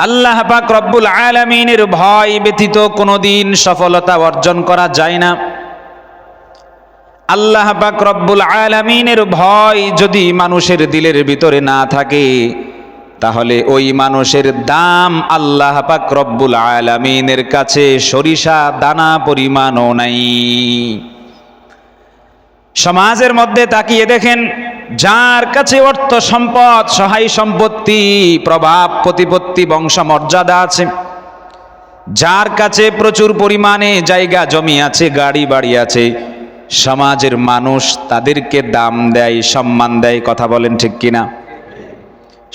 আল্লাহ পাক রব্বুল আলামিনের ভয় ব্যতীত কোনোদিন সফলতা অর্জন করা যায় না। আল্লাহ পাক রব্বুল আলামিনের ভয় যদি মানুষের দিলের ভিতরে না থাকে, তাহলে ওই মানুষের দাম আল্লাহ পাক রব্বুল আলামিনের কাছে সরিষা দানা পরিমাণও নাই। সমাজের মধ্যে তাকিয়ে দেখেন, যার কাছে অর্থ সম্পদ, সহায় সম্পত্তি, প্রভাব প্রতিপত্তি, বংশ মর্যাদা আছে, যার কাছে প্রচুর পরিমাণে জায়গা জমি আছে, গাড়ি বাড়ি আছে, সমাজের মানুষ তাদেরকে দাম দেয়, সম্মান দেয়। কথা বলেন ঠিক কিনা?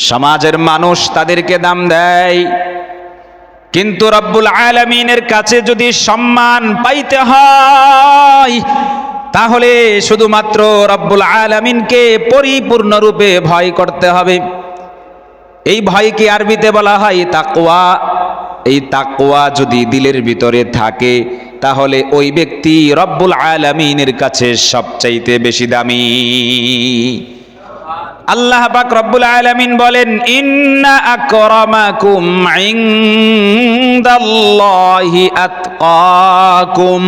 সমাজের মানুষ তাদেরকে দাম দেয়। কিন্তু রব্বুল আলামিনের কাছে যদি সম্মান পাইতে হয়, তাহলে শুধুমাত্র রব্বুল আলামিনকে পরিপূর্ণরূপে ভয় করতে হবে। এই ভয়কে আরবিতে বলা হয় তাকওয়া। এই তাকওয়া যদি দিলের ভিতরে থাকে, তাহলে ওই ব্যক্তি রব্বুল আলামিনের কাছে সবচাইতে বেশি দামি। আল্লাহ পাক রব্বুল আলামিন বলেন, ইন্না আকরামাকুম ইনদাল্লাহি আতকাকুম,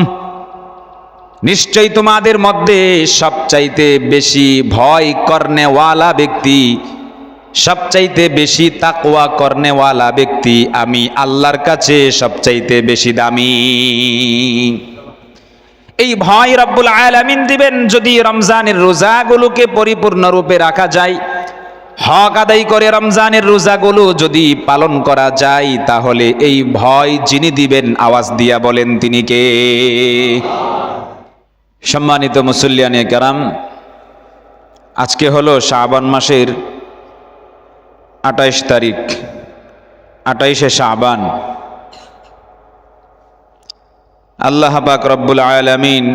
নিশ্চয়ই তোমাদের মধ্যে সবচাইতে বেশি ভয় করনেওয়ালা ব্যক্তি, সবচাইতে বেশি তাকওয়া করনেওয়ালা ব্যক্তি আমি আল্লাহর কাছে সবচাইতে বেশি দামি। এই ভয় রব্বুল আলামিন দিবেন যদি রমজানের রোজাগুলোকে পরিপূর্ণরূপে রাখা যায়, হক আদায় করে রমজানের রোজাগুলো যদি পালন করা যায়, তাহলে এই ভয় যিনি দিবেন, আওয়াজ দিয়া বলেন তিনি কে? সম্মানিত মুসল্লিয়ানে কেরাম, আজকে হলো শাবান মাসের 28 তারিখ, 28শে শাবান। আল্লাহ পাক রব্বুল আলামিন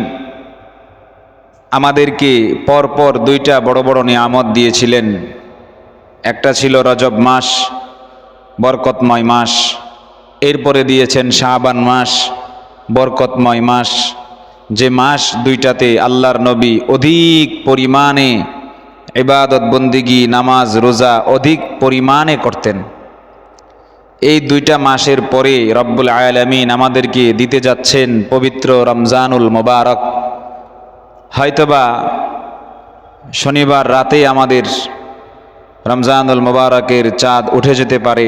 আমাদেরকে পরপর দুইটা বড় বড় নিয়ামত দিয়েছিলেন। একটা ছিল রজব মাস, বরকতময় মাস। এরপরে দিয়েছেন শাবান মাস, বরকতময় মাস, যে মাস দুইটাতে আল্লাহর নবী অধিক পরিমাণে ইবাদত বন্দিগি, নামাজ রোজা অধিক পরিমাণে করতেন। এই দুইটা মাসের পরে রব্বুল আলামিন আমাদেরকে দিতে যাচ্ছেন পবিত্র রমজানুল মোবারক। হয়তোবা শনিবার রাতে আমাদের রমজানুল মোবারকের চাঁদ উঠে যেতে পারে,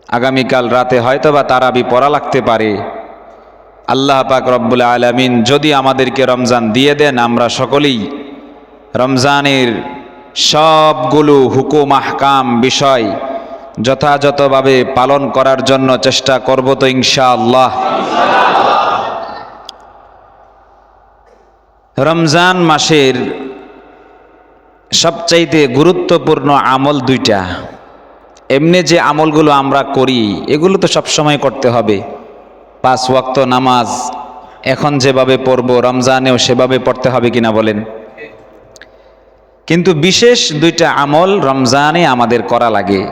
আগামীকাল রাতে হয়তোবা তারাবি পড়া লাগতে পারে। আল্লাহ পাক রব্বুল আলামিন যদি আমাদেরকে রমজান দিয়ে দেন, আমরা সকলেই রমজানের সবগুলো হুকুম আহকাম বিষয় যথাযথভাবে পালন করার জন্য চেষ্টা করব তো ইনশাআল্লাহ। রমজান মাসের সবচাইতে গুরুত্বপূর্ণ আমল দুইটা। এমনি যে আমলগুলো আমরা করি, এগুলো তো সবসময় করতে হবে। 5 ওয়াক্ত নামাজ এখন যেভাবে পড়ব, রমজানেও সেভাবে পড়তে হবে কিনা বলেন? কিন্তু বিশেষ দুইটা আমল রমজানে আমাদের করা লাগে।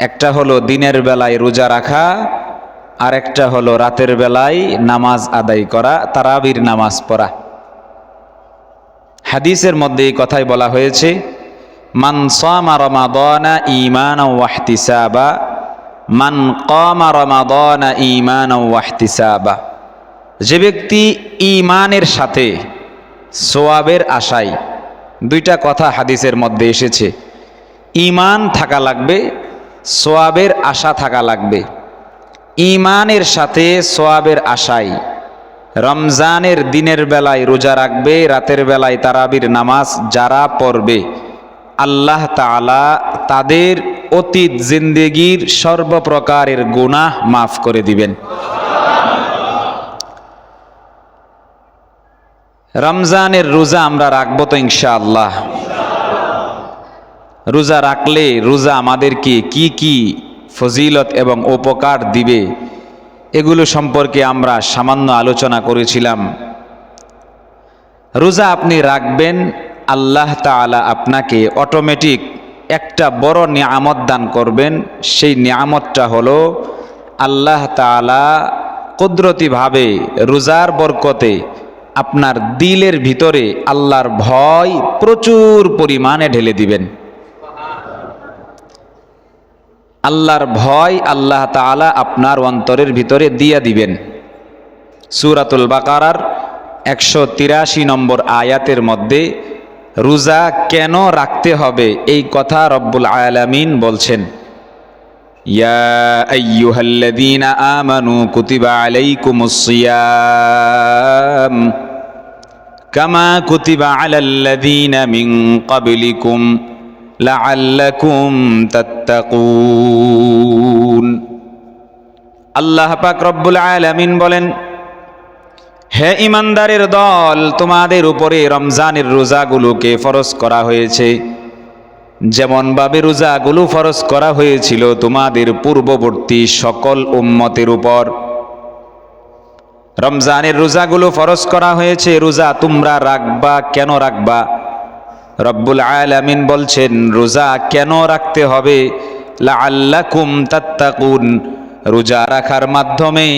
একটা হলো দিনের বেলায় রোজা রাখা, আর একটা হলো রাতের বেলায় নামাজ আদায় করা, তারাবির নামাজ পড়া। হাদিসের মধ্যে এই কথাই বলা হয়েছে, মান সামা রমাদানা ঈমানাও ওয়া ইহতিসাবা, মান কামা রমাদানা ঈমানাও ওয়া ইহতিসাবা। যে ব্যক্তি ঈমানের সাথে সওয়াবের আশায়, দুইটা কথা হাদিসের মধ্যে এসেছে, ঈমান থাকা লাগবে, সওয়াবের আশা থাকা লাগবে। ঈমানের সাথে সওয়াবের আশায় রমজানের দিনের বেলায় রোজা রাখবে, রাতের বেলায় তারাবির নামাজ যারা পড়বে, আল্লাহ তাআলা তাদের অতীত জিন্দেগির সর্বপ্রকারের গুনাহ মাফ করে দিবেন। রমজানের রোজা আমরা রাখবো তো ইনশাআল্লাহ। রোজা রাখলে রোজা আমাদেরকে কি কি ফজিলত এবং উপকার দিবে, এগুলো সম্পর্কে আমরা সামান্য আলোচনা করেছিলাম। রোজা আপনি রাখবেন, আল্লাহ তাআলা আপনাকে অটোমেটিক একটা বড় নিয়ামত দান করবেন। সেই নিয়ামতটা হলো আল্লাহ তাআলা কুদরতিভাবে রোজার বরকতে আপনার দিলের ভিতরে আল্লাহর ভয় প্রচুর পরিমাণে ঢেলে দিবেন। আল্লাহর ভয় আল্লাহ তাআলা আপনার অন্তরের ভিতরে দিয়া দিবেন। সূরাতুল বাকারার 183 নম্বর আয়াতের মধ্যে রোজা কেন রাখতে হবে এই কথা রব্বুল আলামিন বলছেন, ইয়া আইয়ুহাল্লাযীনা আমানু কুতিবা আলাইকুমুস সিয়াম কামা কুতিবা আলাল্লাযীনা মিন ক্বাবলিকুম লাআল্লাকুম তাত্তাকুন। আল্লাহ পাক রব্বুল আলামিন বলেন, হে ইমানদারের দল, তোমাদের উপরে রমজানের রোজাগুলোকে ফরজ করা হয়েছে যেমনভাবে রোজাগুলো ফরজ করা হয়েছিল তোমাদের পূর্ববর্তী সকল উম্মতের উপর। রমজানের রোজাগুলো ফরজ করা হয়েছে, রোজা তোমরা রাখবা। কেন রাখবা? রব্বুল আলামিন বলছেন রোজা কেন রাখতে হবে? লাআল্লাকুম তাত্তাকুন। রোজা রাখার মাধ্যমে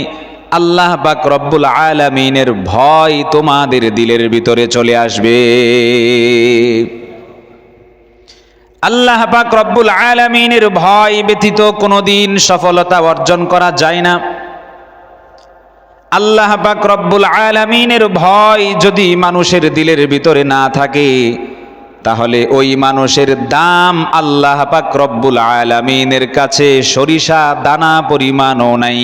আল্লাহ পাক রব্বুল আলামিনের ভয় তোমাদের দিলের ভিতরে চলে আসবে। আল্লাহ পাক রব্বুল আলামিনের ভয় ব্যতীত কোনোদিন সফলতা অর্জন করা যায় না। আল্লাহ পাক রব্বুল আলামিনের ভয় যদি মানুষের দিলের ভিতরে না থাকে, তাহলে ওই মানুষের দাম আল্লাহ পাক রব্বুল আলামিনের কাছে সরিষা দানা পরিমাণও নাই।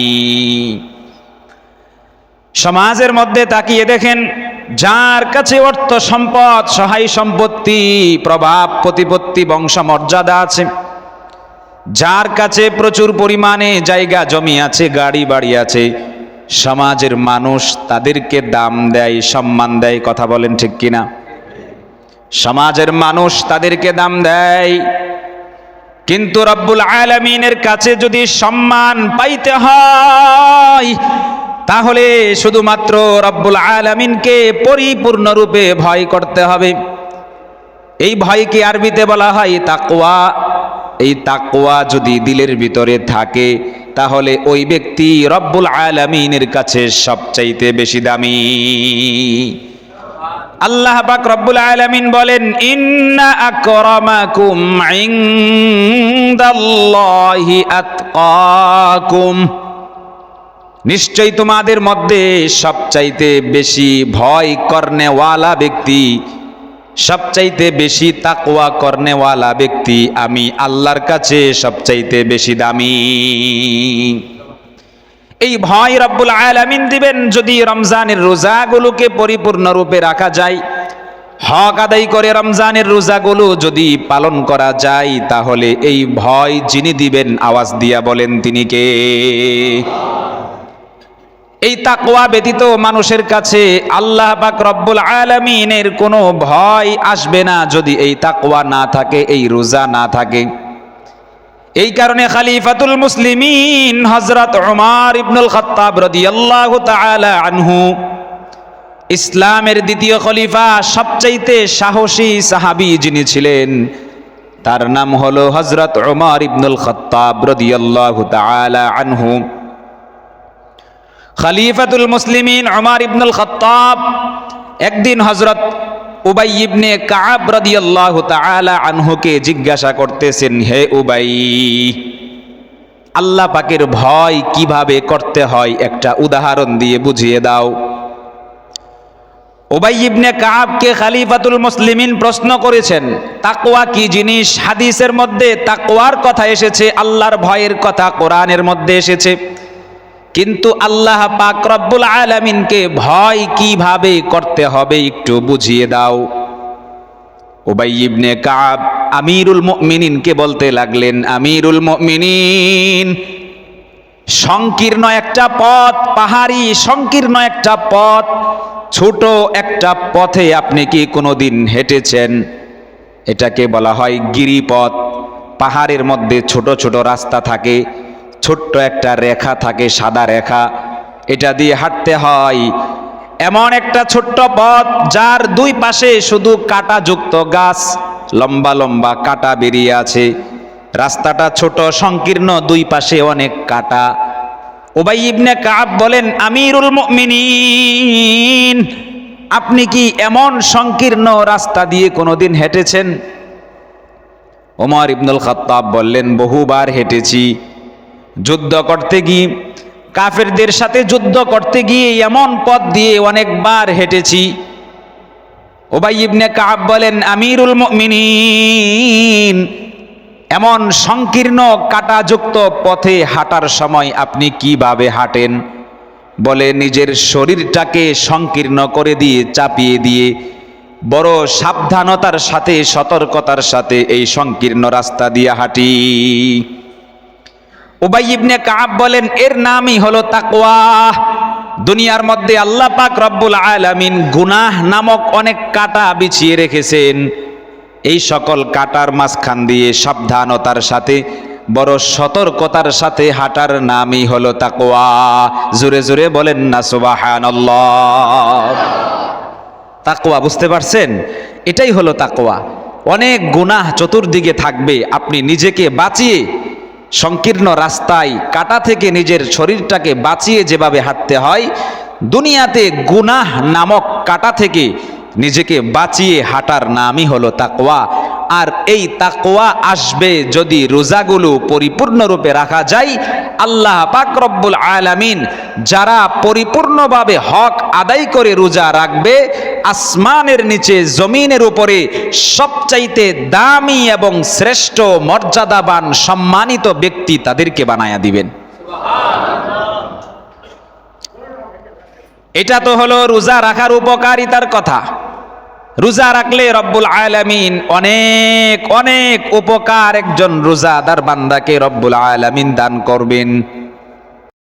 সমাজের মধ্যে তাকিয়ে দেখেন, যার কাছে অর্থ সম্পদ, সহায় সম্পত্তি, প্রভাব প্রতিপত্তি, বংশমর্যাদা আছে, যার কাছে প্রচুর পরিমাণে জায়গা জমি আছে, গাড়ি বাড়ি আছে, সমাজের মানুষ তাদেরকে দাম দেয়, সম্মান দেয়। কথা বলেন ঠিক কিনা? সমাজের মানুষ তাদেরকে দাম দেয়। কিন্তু রব্বুল আলামিনের কাছে যদি সম্মান পাইতে হয়, তাহলে শুধুমাত্র রব্বুল আলামিনকে পরিপূর্ণরূপে ভয় করতে হবে। এই ভয়কে আরবিতে বলা হয় তাকওয়া। এই তাকওয়া যদি দিলের ভিতরে থাকে, তাহলে ওই ব্যক্তি রব্বুল আলামিনের কাছে সবচাইতে বেশি দামি। আল্লাহ পাক রব্বুল আলামিন বলেন, ইন্না আকরামাকুম ইনদাল্লাহি আতকাকুম। নিশ্চয়ই তোমাদের মধ্যে সবচাইতে বেশি ভয় করনেওয়ালা ব্যক্তি, সবচাইতে বেশি তাকওয়া করনেওয়ালা ব্যক্তি আমি আল্লাহর কাছে সবচাইতে বেশি দামি। এই ভয় রব্বুল আলামিন দিবেন যদি রমজানের রোজাগুলোকে পরিপূর্ণরূপে রাখা যায়, হক আদায় করে রমজানের রোজাগুলো যদি পালন করা যায়, তাহলে এই ভয় যিনি দিবেন আওয়াজ দিয়া বলেন তিনি কে? এই তাকওয়া ব্যতীত মানুষের কাছে আল্লাহ পাক রব্বুল আলামিনের কোনো ভয় আসবে না যদি এই তাকওয়া না থাকে, এই রোজা না থাকে। এই কারণে খলিফাতুল মুসলিমিন হযরত উমর ইবনুল খাত্তাব রাদিয়াল্লাহু তাআলা আনহু, ইসলামের দ্বিতীয় খলিফা, সবচাইতে সাহসী সাহাবী যিনি ছিলেন, তার নাম হলো হযরত উমর ইবনুল খাত্তাব রাদিয়াল্লাহু তাআলা আনহু। খলিফাতুল মুসলিমিন উমর ইবনুল খাত্তাব একদিন হযরত উবাই ইবনে কাব রাদিয়াল্লাহু তাআলা আনহুকে জিজ্ঞাসা করতেছেন, হে উবাই, আল্লাহ পাকের ভয় কিভাবে করতে হয় একটা উদাহরণ দিয়ে বুঝিয়ে দাও। উবাই ইবনে কাবকে খলিফাতুল মুসলিমিন প্রশ্ন করেছেন, তাকওয়া কি জিনিস? হাদিসের মধ্যে তাকওয়ার কথা এসেছে, আল্লাহর ভয়ের কথা কোরআনের মধ্যে এসেছে, কিন্তু আল্লাহ পাক রব্বুল আলামিনকে ভয় কিভাবে করতে হবে একটু বুঝিয়ে দাও। উবাই ইবনে কাব আমিরুল মুমিনিনকে বলতে লাগলেন, আমিরুল মুমিনিন, সংকীর্ণ একটা পথ, পাহাড়ি সংকীর্ণ একটা পথ, ছোট একটা পথে আপনি কি কোনোদিন হেঁটেছেন? এটাকে বলা হয় গিরিপথ। পাহাড়ের মধ্যে ছোট ছোট রাস্তা থাকে, ছোট্ট একটা রেখা থাকে, সাদা রেখা, এটা দিয়ে হাঁটতে হয়। এমন একটা ছোট্ট পথ যার দুই পাশে শুধু কাঁটাযুক্ত গাছ, লম্বা লম্বা কাঁটা বেরিয়ে আছে। রাস্তাটা ছোট, সংকীর্ণ, দুই পাশে অনেক কাঁটা। উবাই ইবনে কাব বলেন, আমিরুল মুমিনিন, আপনি কি এমন সংকীর্ণ রাস্তা দিয়ে কোনোদিন হেঁটেছেন? ওমর ইবনুল খাত্তাব বললেন, বহুবার হেঁটেছি, যুদ্ধ করতে গিয়ে, কাফেরদের সাথে যুদ্ধ করতে গিয়ে এমন পথ দিয়ে অনেকবার হেঁটেছি। উবাই ইবনে কাব বলেন, আমিরুল মুমিনিন, এমন সংকীর্ণ কাঁটাযুক্ত পথে হাঁটার সময় আপনি কিভাবে হাঁটেন? বলে, নিজের শরীরটাকে সংকীর্ণ করে দিয়ে, চাপিয়ে দিয়ে, বড় সাবধানতার সাথে, সতর্কতার সাথে এই সংকীর্ণ রাস্তা দিয়ে হাঁটি। উবাই ইবনে কাব বলেন, এর নামই হলো তাকওয়া। দুনিয়ার মধ্যে আল্লাহ পাক রব্বুল আলামিন গুনাহ নামক অনেক কাঁটা বিছিয়ে রেখেছেন। এই সকল কাঁটার মাঝখান দিয়ে সাবধানতার সাথে, বড় সতর্কতার সাথে হাঁটার নামই হলো তাকওয়া। জোরে জোরে বলেন না সুবহানাল্লাহ। তাকওয়া, বুঝতে পারছেন? এটাই হলো তাকওয়া। অনেক গুনাহ চতুর্দিকে থাকবে, আপনি নিজেকে বাঁচিয়ে সংকীর্ণ রাস্তায় কাঁটা থেকে নিজের শরীরটাকে বাঁচিয়ে যেভাবে হাঁটতে হয়, দুনিয়াতে গুনাহ নামক কাঁটা থেকে নিজেকে বাঁচিয়ে হাঁটার নামই হলো তাকওয়া। আর এই তাকওয়া আসবে যদি রোজাগুলো পরিপূর্ণরূপে রাখা যায়। আল্লাহ পাক রব্বুল আলামিন যারা পরিপূর্ণভাবে হক আদায় করে রোজা রাখবে, আসমানের নিচে জমিনের উপরে সবচাইতে দামি এবং শ্রেষ্ঠ মর্যাদাবান সম্মানিত ব্যক্তি তাদেরকে বানায়া দিবেন। এটা তো হলো রোজা রাখার উপকারিতার কথা। রোজা রাখলে রব্বুল আলামিন অনেক অনেক উপকার একজন রোজাদার বান্দাকে রব্বুল আলামিন দান করবেন।